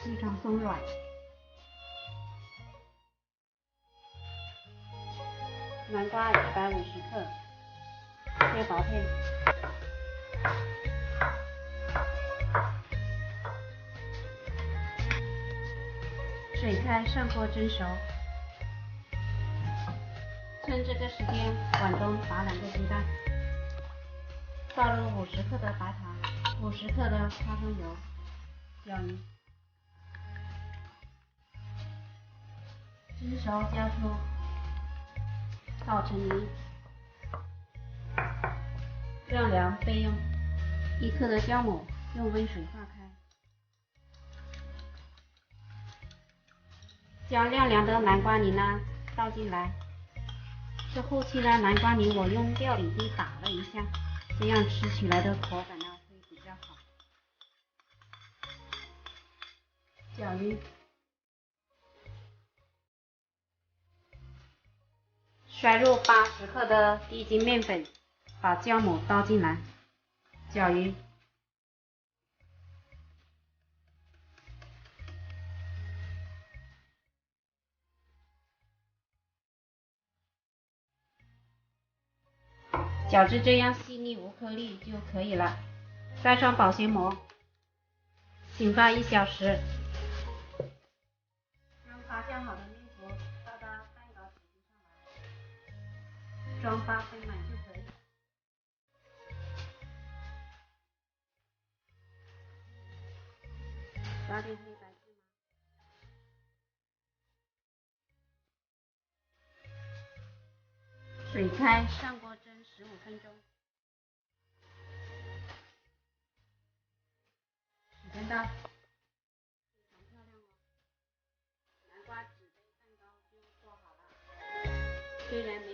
非常松软。南瓜150克，切薄片。水开上锅蒸熟。趁这个时间，碗中打2个鸡蛋，倒入50克的白糖，50克的花生油，搅匀，蒸熟交出，倒成泥，晾凉备用。1克的酵母用温水化开，将晾凉的南瓜泥呢倒进来。这后期呢，南瓜泥我用料理机打了一下，这样吃起来的口感呢会比较好。搅匀，甩入80克的低筋面粉，把酵母倒进来，搅匀。搅至这样细腻无颗粒就可以了。盖上保鲜膜，醒发1小时。将发酵好的面糊倒到蛋糕体系上来，装8分满就可以。撒点黑白芝麻。水开上锅蒸15分钟。时间到，非常漂亮哦！南瓜纸杯蛋糕就做好了。虽然没